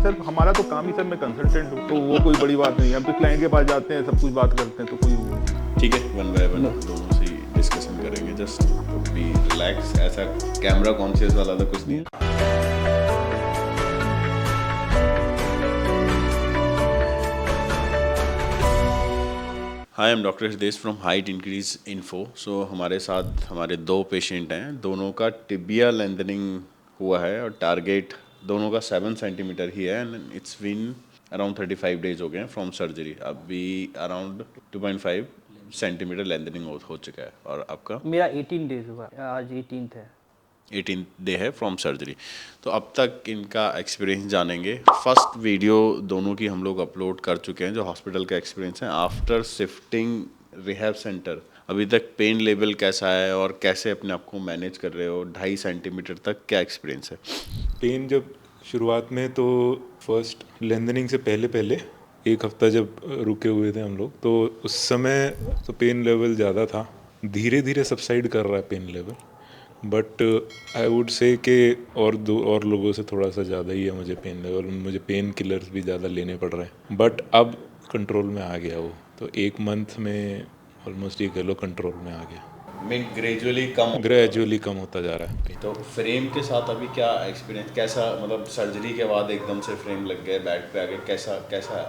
Sir हमारा तो काम ही सर मैं कंसल्टेंट हूँ, तो वो कोई बड़ी बात नहीं है। हम तो क्लाइंट के पास जाते हैं, सब कुछ बात करते हैं, तो कोई वो नहीं। ठीक है, वन बाय वन दोनों से डिस्कशन करेंगे। जस्ट बी रिलैक्स, ऐसा कैमरा कॉन्शियस वाला तो कुछ नहीं है। Hi, I am doctor Hridesh from height increase info. So हमारे साथ हमारे दो पेशेंट हैं, दोनों का टिबिया लेंथनिंग हुआ है और टारगेट दोनों का 7 सेंटीमीटर ही है and it's been around 35 days हो गए हैं फ्रॉम सर्जरी। अभी अराउंड 2.5 सेंटीमीटर लेंथनिंग हो चुका है। और आपका? मेरा 18 डेज हुआ, आज 18th है। 18 डे है फ्रॉम सर्जरी। तो अब तक इनका एक्सपीरियंस जानेंगे। फर्स्ट वीडियो दोनों की हम लोग अपलोड कर चुके हैं जो हॉस्पिटल का एक्सपीरियंस है आफ्टर शिफ्टिंग रिहैब सेंटर। अभी तक पेन लेवल कैसा है और कैसे अपने आप को मैनेज कर रहे हो? 2.5 सेंटीमीटर तक क्या एक्सपीरियंस है? पेन जब शुरुआत में तो फर्स्ट लेंथनिंग से पहले पहले एक हफ्ता जब रुके हुए थे हम लोग, तो उस समय तो पेन लेवल ज़्यादा था। धीरे धीरे सबसाइड कर रहा है pain level, but I would say कि और लोगों से थोड़ा सा ज़्यादा ही है मुझे पेन लेवल। मुझे पेन किलर्स भी ज़्यादा लेने पड़ रहे हैं, बट अब कंट्रोल में आ गया वो। तो 1 मंथ में ऑलमोस्ट ये कह लो कंट्रोल में आ गया। मीन ग्रेजुअली कम होता जा रहा है पेन। तो फ्रेम के साथ अभी क्या एक्सपीरियंस, कैसा मतलब सर्जरी के बाद एकदम से फ्रेम लग गया, बैक पे आ गया, कैसा कैसा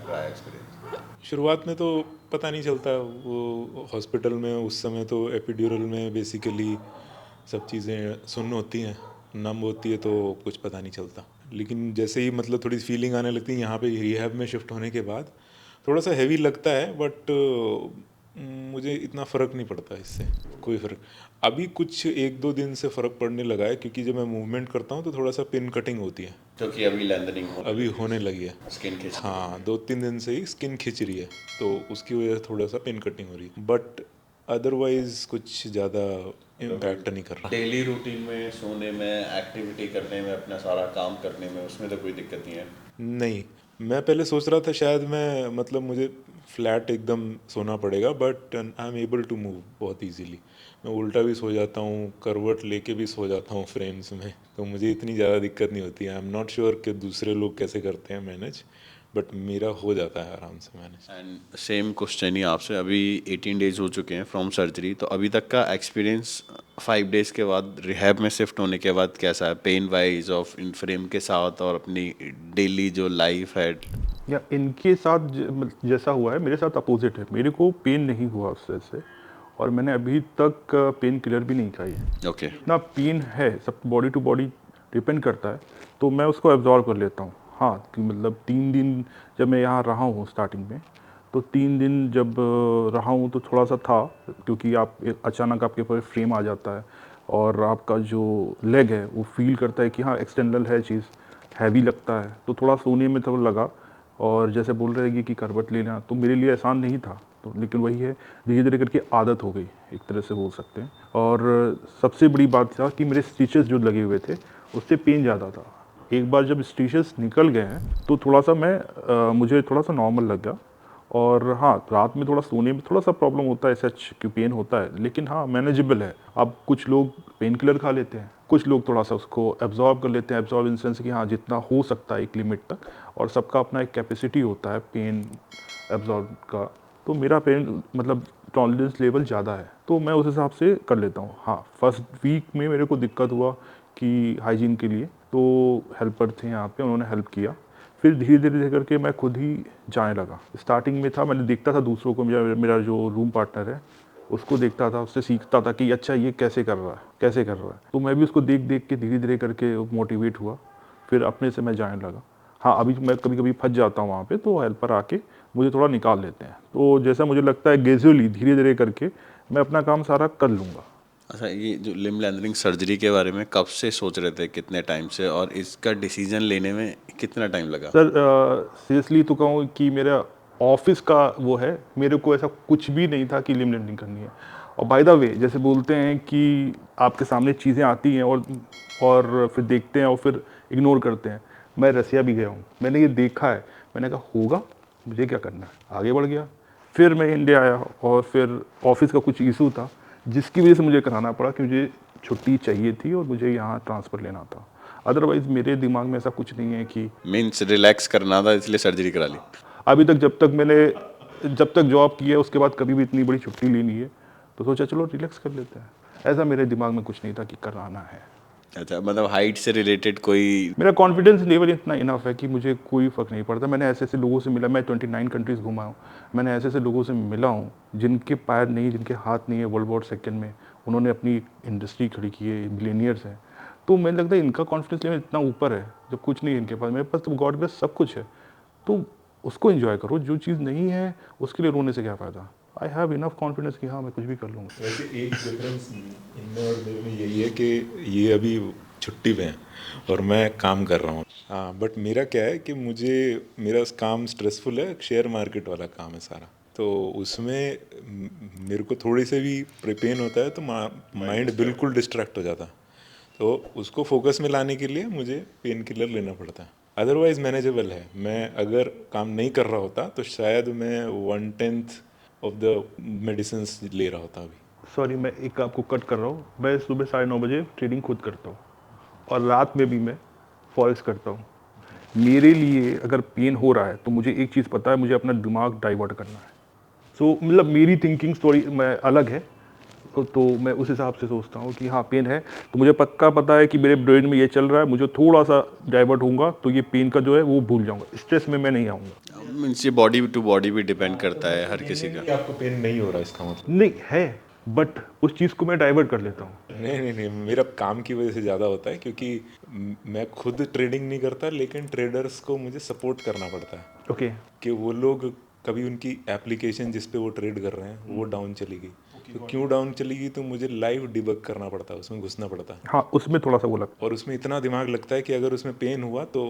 रहा एक्सपीरियंस? शुरुआत में तो पता नहीं चलता, वो हॉस्पिटल में उस समय तो एपिड्यूरल में बेसिकली सब चीज़ें सुन्न होती हैं, नम होती है, तो कुछ पता नहीं चलता। लेकिन जैसे ही मतलब थोड़ी फीलिंग आने लगती है यहाँ पे रिहैब में शिफ्ट होने के बाद, थोड़ा सा हैवी लगता है, बट मुझे इतना फ़र्क नहीं पड़ता इससे, कोई फ़र्क। अभी कुछ 1-2 दिन से फ़र्क पड़ने लगा है, क्योंकि जब मैं मूवमेंट करता हूँ तो थोड़ा सा पिन कटिंग होती है, क्योंकि अभी लेंथनिंग अभी होने लगी है। स्किन के हाँ, 2-3 दिन से ही स्किन खिंच रही है, तो उसकी वजह से थोड़ा सा पिन कटिंग हो रही है, बट अदरवाइज कुछ ज़्यादा इम्पैक्ट नहीं कर रहा। डेली रूटीन में, सोने में, एक्टिविटी करने में, अपना सारा काम करने में, उसमें तो कोई दिक्कत नहीं है? नहीं, मैं पहले सोच रहा था शायद मैं मतलब मुझे फ्लैट एकदम सोना पड़ेगा, but I am able to move बहुत इजीली। मैं उल्टा भी सो जाता हूँ, करवट लेके भी सो जाता हूँ फ्रेम्स में, तो मुझे इतनी ज़्यादा दिक्कत नहीं होती है। आई एम नॉट श्योर कि दूसरे लोग कैसे करते हैं मैनेज, बट मेरा हो जाता है आराम से मैनेज। एंड सेम क्वेश्चन ही आपसे, अभी 18 डेज हो चुके हैं फ्रॉम सर्जरी, तो अभी तक का एक्सपीरियंस 5 डेज के बाद रिहैब में शिफ्ट होने के बाद कैसा है, pain wise off in frame के साथ और अपनी डेली जो लाइफ है? या इनके साथ जैसा हुआ है, मेरे साथ अपोजिट है। मेरे को पेन नहीं हुआ उससे से, और मैंने अभी तक पेन किलर भी नहीं खाई है। ओके। ना पेन है, सब बॉडी टू बॉडी डिपेंड करता है, तो मैं उसको एब्जॉर्व कर लेता हूँ। हाँ, कि मतलब 3 दिन जब मैं यहाँ रहा हूँ स्टार्टिंग में, तो 3 दिन जब रहा हूँ तो थोड़ा सा था, क्योंकि आप अचानक आपके ऊपर फ्रेम आ जाता है और आपका जो लेग है वो फील करता है कि हाँ एक्सटर्नल है चीज़, हैवी लगता है, तो थोड़ा सोने में थोड़ा लगा। और जैसे बोल रहे हैं कि करवट लेना, तो मेरे लिए आसान नहीं था, तो लेकिन वही है, धीरे धीरे करके आदत हो गई, एक तरह से बोल सकते हैं। और सबसे बड़ी बात था कि मेरे स्टिचेस जो लगे हुए थे उससे पेन ज़्यादा था। एक बार जब स्टिचेस निकल गए हैं तो थोड़ा सा मुझे थोड़ा सा नॉर्मल लग गया। और हाँ, रात में थोड़ा सोने में थोड़ा सा प्रॉब्लम होता है, सच कि पेन होता है, लेकिन हाँ मैनेजेबल है। अब कुछ लोग पेन किलर खा लेते हैं, कुछ लोग थोड़ा सा उसको एब्जॉर्ब कर लेते हैं, एब्जॉर्ब इन सेंस कि हाँ जितना हो सकता है एक लिमिट तक, और सबका अपना एक कैपेसिटी होता है पेन एब्जॉर्ब का। तो मेरा पेन मतलब टॉलरेंस लेवल ज़्यादा है, तो मैं उस हिसाब से कर लेता हूँ। हाँ, फर्स्ट वीक में मेरे को दिक्कत हुआ कि हाइजीन के लिए, तो हेल्पर थे यहाँ पे, उन्होंने हेल्प किया। फिर धीरे धीरे करके मैं खुद ही जाने लगा। स्टार्टिंग में था, मैंने देखता था दूसरों को, मेरा जो रूम पार्टनर है उसको देखता था, उससे सीखता था कि अच्छा ये कैसे कर रहा है, कैसे कर रहा है, तो मैं भी उसको देख देख के धीरे धीरे करके मोटिवेट हुआ, फिर अपने से मैं जाने लगा। हाँ, अभी मैं कभी कभी फंस जाता हूँ वहाँ पे, तो हेल्पर आके मुझे थोड़ा निकाल लेते हैं। तो जैसा मुझे लगता है ग्रेजुअली धीरे धीरे करके मैं अपना काम सारा कर लूँगा। अच्छा, ये जो लिम्ब लेंथनिंग सर्जरी के बारे में कब से सोच रहे थे, कितने टाइम से, और इसका डिसीजन लेने में कितना टाइम लगा? सर सीरियसली तो कहूँ कि मेरा ऑफिस का वो है, मेरे को ऐसा कुछ भी नहीं था कि लिम्ब लेंथनिंग करनी है। और बाय द वे, जैसे बोलते हैं कि आपके सामने चीज़ें आती हैं और फिर देखते हैं और फिर इग्नोर करते हैं। मैं रसिया भी गया हूँ, मैंने ये देखा है, मैंने कहा होगा, मुझे क्या करना है, आगे बढ़ गया। फिर मैं इंडिया आया और फिर ऑफिस का कुछ इशू था जिसकी वजह से मुझे कराना पड़ा कि मुझे छुट्टी चाहिए थी और मुझे यहाँ ट्रांसफ़र लेना था। अदरवाइज़ मेरे दिमाग में ऐसा कुछ नहीं है कि मीन्स रिलैक्स करना था इसलिए सर्जरी करा ली। अभी तक जब तक जॉब की है उसके बाद कभी भी इतनी बड़ी छुट्टी ली नहीं है, तो सोचा चलो रिलैक्स कर लेते हैं। ऐसा मेरे दिमाग में कुछ नहीं था कि कराना है। अच्छा, मतलब हाइट से रिलेटेड कोई। मेरा कॉन्फिडेंस लेवल इतना इनफ है कि मुझे कोई फ़र्क नहीं पड़ता। मैंने ऐसे-ऐसे लोगों से मिला, मैं 29 कंट्रीज़ घूमा हूँ। मैंने ऐसे-ऐसे लोगों से मिला हूँ, जिनके पैर नहीं, जिनके हाथ नहीं है वर्ल्ड वॉर सेकंड में। उन्होंने अपनी इंडस्ट्री खड़ी की है, बिलियनियर्स हैं। तो मुझे लगता है इनका कॉन्फिडेंस लेवल इतना ऊपर है, जब कुछ नहीं है इनके पास। मेरे पास तो गॉड ब्लेस सब कुछ है। तो उसको एन्जॉय करो, जो चीज़ नहीं है, उसके लिए रोने से क्या फ़ायदा? आई हैव इनफ कॉन्फिडेंस कि हाँ, मैं कुछ भी कर लूँगा। वैसे एक डिफरेंस इनमें और मेरे में यही है कि ये अभी छुट्टी पे हैं और मैं काम कर रहा हूँ। हाँ, बट मेरा क्या है कि मेरा काम स्ट्रेसफुल है, शेयर मार्केट वाला काम है सारा। तो उसमें मेरे को थोड़ी से भी पेन होता है तो माइंड बिल्कुल डिस्ट्रैक्ट हो जाता है। तो उसको फोकस में लाने के लिए मुझे पेन किलर लेना पड़ता है। अदरवाइज मैनेजेबल है। मैं अगर काम नहीं कर रहा होता तो शायद मैं 1/10 ऑफ द मेडिसिन ले रहा होता अभी। सॉरी, मैं एक आपको कट कर रहा हूँ। मैं सुबह 9:30 बजे ट्रेडिंग खुद करता हूँ और रात में भी मैं फॉरेक्स करता हूँ। मेरे लिए अगर पेन हो रहा है तो मुझे एक चीज़ पता है, मुझे अपना दिमाग डाइवर्ट करना है। सो मतलब मेरी थिंकिंग थोड़ी मैं अलग है। तो मैं उस हिसाब से सोचता हूँ कि हाँ पेन है तो मुझे पक्का पता है कि मेरे ब्रेन में ये चल रहा है, मुझे थोड़ा सा डाइवर्ट होऊंगा तो ये पेन का जो है वो भूल जाऊंगा, स्ट्रेस में मैं नहीं आऊँगा। मीन्स ये बॉडी टू बॉडी भी डिपेंड करता है हर किसी का। कि आपको पेन नहीं हो रहा इसका मतलब। नहीं है, बट उस चीज़ को मैं डाइवर्ट कर लेता हूँ। नहीं, मेरा काम की वजह से ज़्यादा होता है क्योंकि मैं खुद ट्रेडिंग नहीं करता लेकिन ट्रेडर्स को मुझे सपोर्ट करना पड़ता है ओके। कि वो लोग कभी उनकी एप्लीकेशन जिस पे वो ट्रेड कर रहे हैं वो डाउन चली गई, तो क्यों डाउन चली गई तो मुझे लाइव डिबग करना पड़ता है, उसमें घुसना पड़ता है। हाँ, उसमें थोड़ा सा वो लगता और उसमें इतना दिमाग लगता है कि अगर उसमें पेन हुआ तो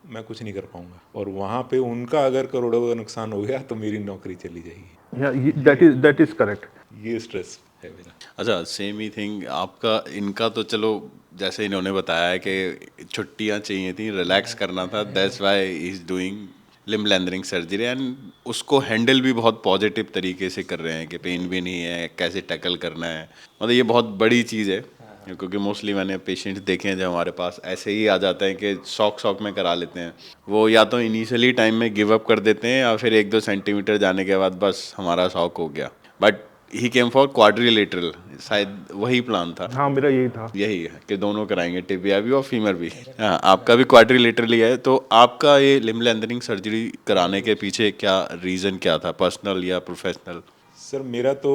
मैं कुछ नहीं कर पाऊंगा, और वहाँ पे उनका अगर करोड़ों का नुकसान हो गया तो मेरी नौकरी चली जाएगी। है। That is correct. ये स्ट्रेस है मेरा। अच्छा, सेम ही थिंग आपका। इनका तो चलो जैसे इन्होंने बताया है कि छुट्टियां चाहिए थी, रिलैक्स करना था, that's why he is doing limb lengthening surgery, and उसको हैंडल भी बहुत पॉजिटिव तरीके से कर रहे हैं कि पेन भी नहीं है, कैसे टैकल करना है। मतलब ये बहुत बड़ी चीज़ है, क्योंकि मोस्टली मैंने पेशेंट्स देखे हैं जो हमारे पास ऐसे ही आ जाते हैं कि शौक में करा लेते हैं। वो या तो इनिशियली टाइम में गिव अप कर देते हैं या फिर 1-2 सेंटीमीटर जाने के बाद बस हमारा शौक हो गया। But he came for quadrilateral, शायद वही प्लान था। हाँ, मेरा यही था। यही है कि दोनों कराएंगे, टिबिया भी और फीमर भी। हाँ, आपका भी क्वाड्रिलेटरली है। तो आपका ये लिम्ब लैंडरिंग सर्जरी कराने के पीछे क्या रीज़न क्या था, पर्सनल या प्रोफेशनल? सर मेरा तो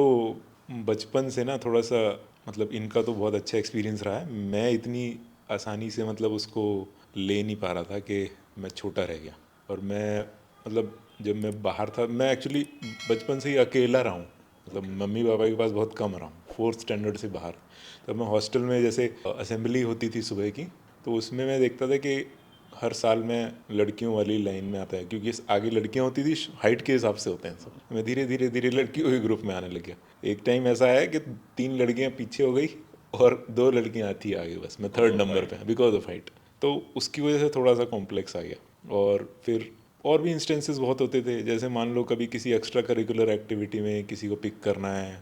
बचपन से ना थोड़ा सा, मतलब इनका तो बहुत अच्छा एक्सपीरियंस रहा है। मैं इतनी आसानी से मतलब उसको ले नहीं पा रहा था कि मैं छोटा रह गया। और मैं मतलब जब मैं बाहर था, मैं एक्चुअली बचपन से ही अकेला रहा हूँ, मतलब मम्मी पापा के पास बहुत कम रहा हूँ, 4th स्टैंडर्ड से बाहर। तब मैं हॉस्टल में जैसे असेंबली होती थी सुबह की, तो उसमें मैं देखता था कि हर साल मैं लड़कियों वाली लाइन में आता है, क्योंकि आगे लड़कियां होती थी, हाइट के हिसाब से होते हैं सब। मैं धीरे धीरे धीरे लड़कियों के ग्रुप में आने लग गया। एक टाइम ऐसा है कि 3 लड़कियां पीछे हो गई और 2 लड़कियां आती आगे, बस मैं 3rd नंबर पे, बिकॉज ऑफ हाइट। तो उसकी वजह से थोड़ा सा कॉम्प्लेक्स आ गया। और फिर और भी इंस्टेंसेस बहुत होते थे, जैसे मान लो कभी किसी एक्स्ट्रा करिकुलर एक्टिविटी में किसी को पिक करना है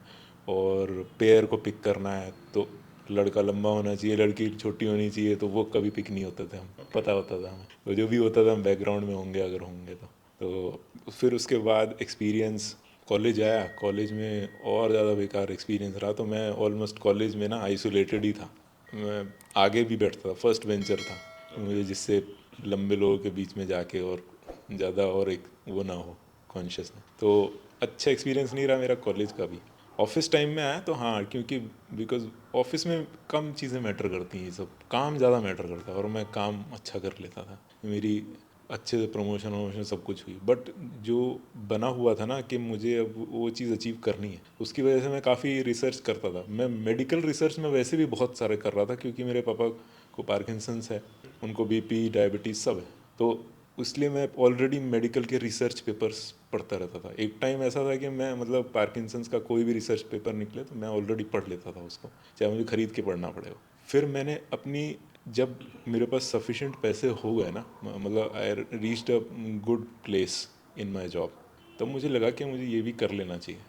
और पेयर को पिक करना है, तो लड़का लंबा होना चाहिए, लड़की छोटी होनी चाहिए, तो वो कभी पिक नहीं होते थे हम, पता होता था हमें। तो जो भी होता था हम बैकग्राउंड में होंगे अगर होंगे तो फिर उसके बाद एक्सपीरियंस, कॉलेज आया, कॉलेज में और ज़्यादा बेकार एक्सपीरियंस रहा। तो मैं ऑलमोस्ट कॉलेज में ना आइसोलेटेड ही था। मैं आगे भी बैठता था, फर्स्ट बेंचर था मुझे, जिससे लंबे लोगों के बीच में जाके और ज़्यादा और एक वो ना हो कॉन्शियसनेस। तो अच्छा एक्सपीरियंस नहीं रहा मेरा कॉलेज का भी। ऑफिस टाइम में आया तो हाँ, क्योंकि बिकॉज ऑफिस में कम चीज़ें मैटर करती हैं, ये सब काम ज़्यादा मैटर करता है, और मैं काम अच्छा कर लेता था, मेरी अच्छे से प्रमोशन वमोशन सब कुछ हुई। बट जो बना हुआ था ना कि मुझे अब वो चीज़ अचीव करनी है, उसकी वजह से मैं काफ़ी रिसर्च करता था। मैं मेडिकल रिसर्च में वैसे भी बहुत सारे कर रहा था, क्योंकि मेरे पापा को पार्किंसंस है, उनको बीपी डायबिटीज़ सब है, तो इसलिए मैं ऑलरेडी मेडिकल के रिसर्च पेपर्स पढ़ता रहता था। एक टाइम ऐसा था कि मैं मतलब पार्किंसंस का कोई भी रिसर्च पेपर निकले तो मैं ऑलरेडी पढ़ लेता था उसको, चाहे मुझे ख़रीद के पढ़ना पड़े। फिर मैंने अपनी, जब मेरे पास सफिशेंट पैसे हो गए ना, मतलब I reached a good place in my job, तब मुझे लगा कि मुझे ये भी कर लेना चाहिए।